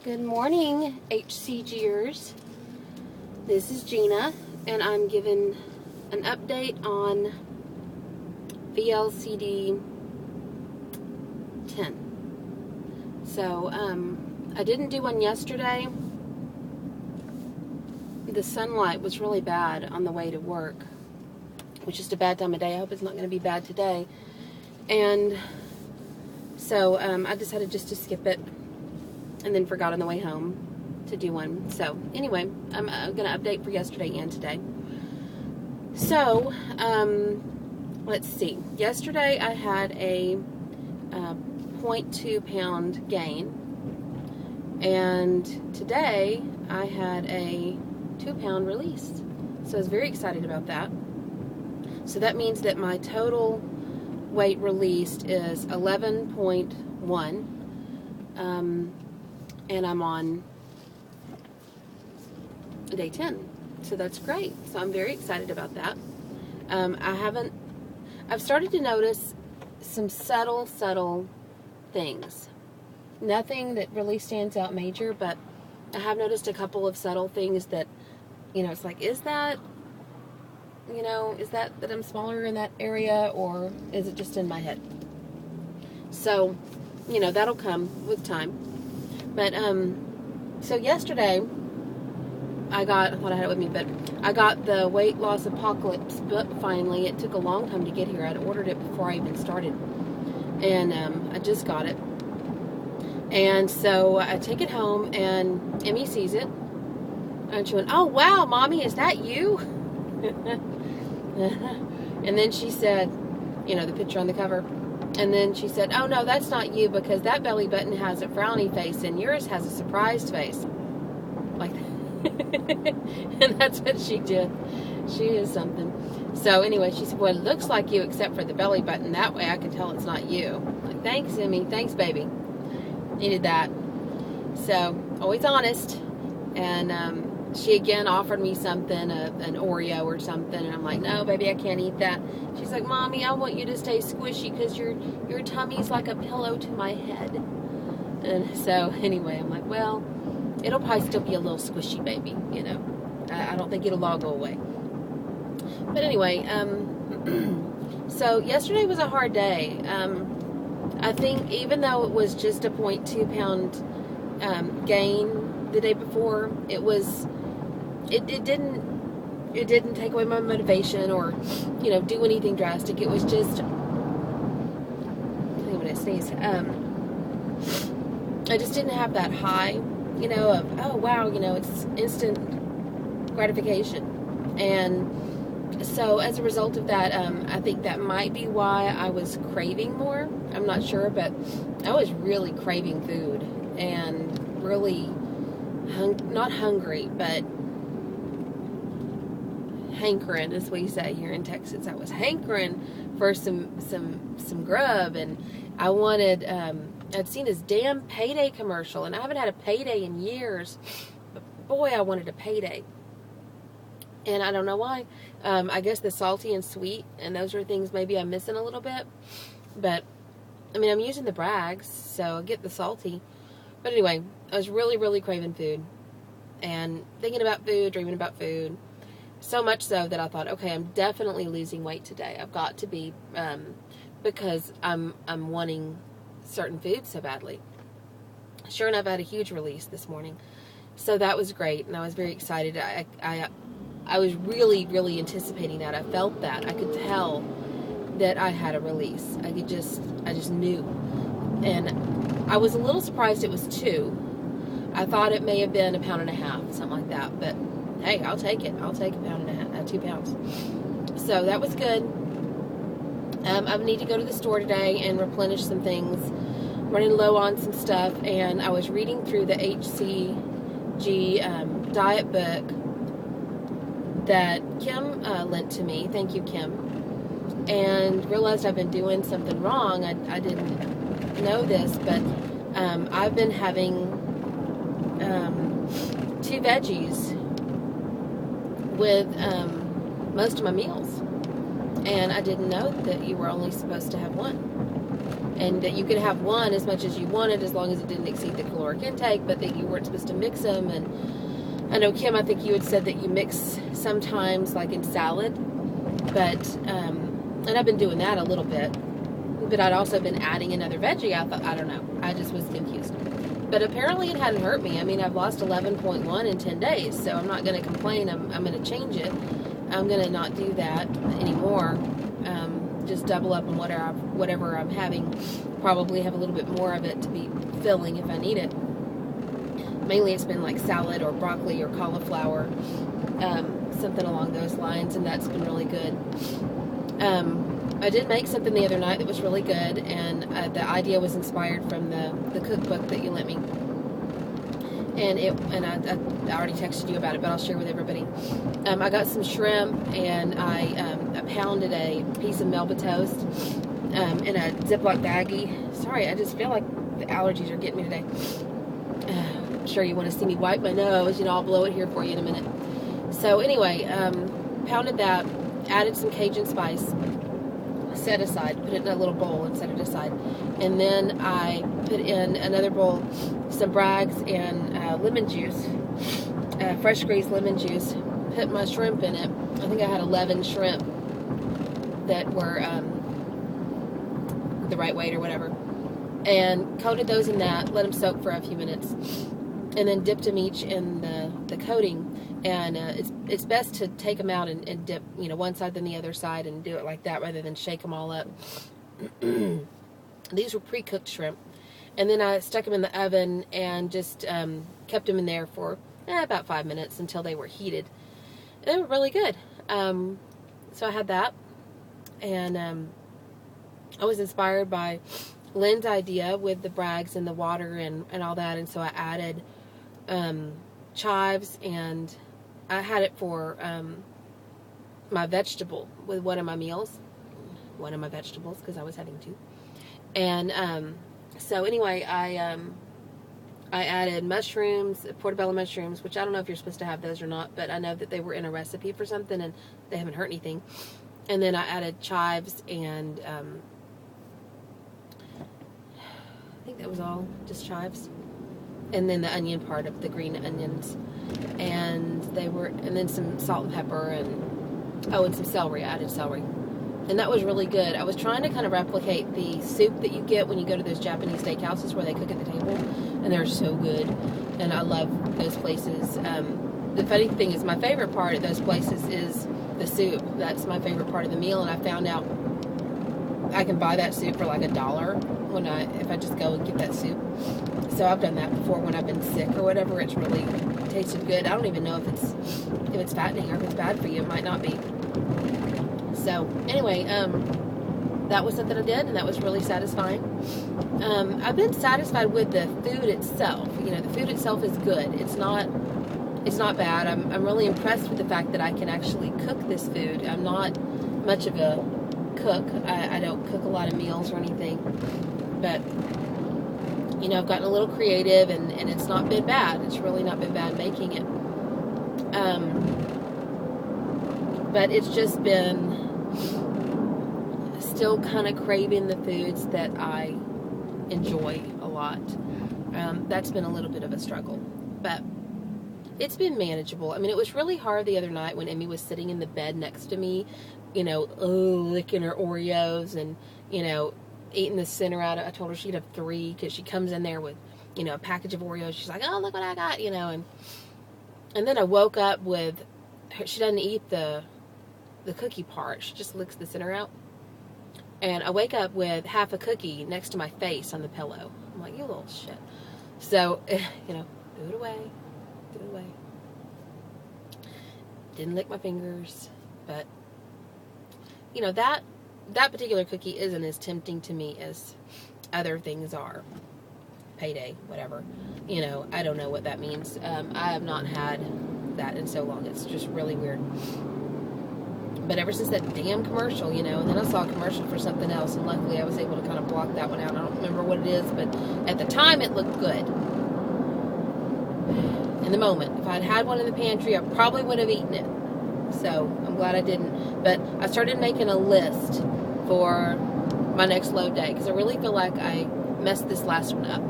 Good morning, HCGers. This is Gina, and I'm giving an update on VLCD 10. So, I didn't do one yesterday. The sunlight was really bad on the way to work, which is a bad time of day. I hope it's not going to be bad today. And so, I decided just to skip it. And then forgot on the way home to do one. So, anyway, I'm going to update for yesterday and today. So, let's see. Yesterday I had a 0.2 pound gain. And today I had a 2 pound release. So, I was very excited about that. So, that means that my total weight released is 11.1. And I'm on day 10. So that's great. So I'm very excited about that. I've started to notice some subtle things. Nothing that really stands out major, but I have noticed a couple of subtle things that, it's like, is that I'm smaller in that area, or is it just in my head? So, that'll come with time. But, so yesterday, I thought I had it with me, but I got the Weight Loss Apocalypse book finally. It took a long time to get here. I'd ordered it before I even started. And, I just got it. And so I take it home, and Emmy sees it. And she went, "Oh, wow, Mommy, is that you?" And then she said, the picture on the cover. And then she said, "Oh, no, that's not you, because that belly button has a frowny face and yours has a surprised face." Like that. And that's what she did. She is something. So anyway, she said, "Well, it looks like you except for the belly button. That way I can tell it's not you." I'm like, "Thanks, Emmy. Thanks, baby." Needed that. So, always honest. And she again offered me something, an Oreo or something, and I'm like, "No, baby, I can't eat that." She's like, "Mommy, I want you to stay squishy because your tummy's like a pillow to my head." And so anyway, I'm like, "Well, it'll probably still be a little squishy, baby. I don't think it'll all go away." But anyway, so yesterday was a hard day. I think even though it was just a 0.2 pound gain the day before, it didn't take away my motivation or, do anything drastic. It was just, I think I'm going to sneeze. I just didn't have that high, of, oh, wow, it's instant gratification. And so as a result of that, I think that might be why I was craving more. I'm not sure, but I was really craving food and really not hungry, but hankering is what you say here in Texas. I was hankering for some grub, and I wanted, I'd seen this damn payday commercial, and I haven't had a payday in years, but boy, I wanted a payday. And I don't know why. I guess the salty and sweet, and those are things maybe I'm missing a little bit. But, I'm using the Brags, so I get the salty. But anyway, I was really craving food. And thinking about food, dreaming about food. So much so that I thought, okay, I'm definitely losing weight today. I've got to be, because I'm wanting certain foods so badly. Sure enough, I had a huge release this morning. So that was great, and I was very excited. I was really anticipating that. I felt that. I could tell that I had a release. I just knew. And I was a little surprised it was 2. I thought it may have been 1.5 pounds, something like that. But hey, I'll take it. I'll take 1.5 pounds, 2 pounds. So that was good. I need to go to the store today and replenish some things. Running low on some stuff, and I was reading through the HCG diet book that Kim lent to me. Thank you, Kim. And realized I've been doing something wrong. I didn't know this, but I've been having 2 veggies with most of my meals. And I didn't know that you were only supposed to have 1. and that you could have one as much as you wanted as long as it didn't exceed the caloric intake, but that you weren't supposed to mix them. And I know, Kim, I think you had said that you mix sometimes like in salad, but and I've been doing that a little bit, but I'd also been adding another veggie. I don't know, I just was confused, but apparently it hadn't hurt me. I mean, I've lost 11.1 in 10 days, so I'm not going to complain. I'm going to change it. I'm going to not do that anymore. Just double up on whatever I'm having. Probably have a little bit more of it to be filling if I need it. Mainly it's been like salad or broccoli or cauliflower, something along those lines, and that's been really good. I did make something the other night that was really good, and the idea was inspired from the cookbook that you lent me. And I already texted you about it, but I'll share with everybody. I got some shrimp, and I pounded a piece of Melba toast in a Ziploc baggie. Sorry, I just feel like the allergies are getting me today. I'm sure you want to see me wipe my nose. You know, I'll blow it here for you in a minute. So anyway, pounded that, added some Cajun spice, set aside, put it in a little bowl and set it aside. And then I put in another bowl some Bragg's and lemon juice, fresh squeezed lemon juice. Put my shrimp in it. I think I had 11 shrimp that were the right weight or whatever. And coated those in that, let them soak for a few minutes. And then dipped them each in the coating. And it's best to take them out and dip, you know, one side then the other side and do it like that rather than shake them all up. These were pre-cooked shrimp. And then I stuck them in the oven and just kept them in there for about 5 minutes until they were heated. And they were really good. So I had that. And I was inspired by Lynn's idea with the Bragg's and the water and all that. And so I added chives, and I had it for my vegetable with one of my meals. One of my vegetables, because I was having two. And so anyway, I added mushrooms, portobello mushrooms, which I don't know if you're supposed to have those or not, but I know that they were in a recipe for something and they haven't hurt anything. And then I added chives and I think that was all, just chives. And then the onion part of the green onions. And then some salt and pepper and some celery. I added celery. And that was really good. I was trying to kind of replicate the soup that you get when you go to those Japanese steakhouses where they cook at the table. And they're so good. And I love those places. The funny thing is, my favorite part of those places is the soup. That's my favorite part of the meal. And I found out I can buy that soup for like $1 if I just go and get that soup. So I've done that before when I've been sick or whatever. It's really tasted good. I don't even know if it's fattening or if it's bad for you. It might not be. So anyway, that was something I did, and that was really satisfying. I've been satisfied with the food itself. You know, the food itself is good. It's not bad. I'm really impressed with the fact that I can actually cook this food. I'm not much of a cook. I don't cook a lot of meals or anything, but you know, I've gotten a little creative, and it's not been bad. It's really not been bad making it. But it's just been still kind of craving the foods that I enjoy a lot. That's been a little bit of a struggle, but it's been manageable. I mean, it was really hard the other night when Emmy was sitting in the bed next to me, you know, licking her Oreos and, you know, eating the center out. I told her she'd have 3 because she comes in there with, you know, a package of Oreos. She's like, oh, look what I got, you know, and then I woke up with her. She doesn't eat the cookie part. She just licks the center out. And I wake up with half a cookie next to my face on the pillow. I'm like, you little shit. So, you know, threw it away. Didn't lick my fingers, but you know, that particular cookie isn't as tempting to me as other things are. Payday, whatever. You know, I don't know what that means. I have not had that in so long. It's just really weird. But ever since that damn commercial, you know, and then I saw a commercial for something else, and luckily I was able to kind of block that one out. I don't remember what it is, but at the time it looked good. In the moment. If I'd had one in the pantry, I probably would have eaten it. So, I'm glad I didn't. But I started making a list for my next load day, because I really feel like I messed this last one up.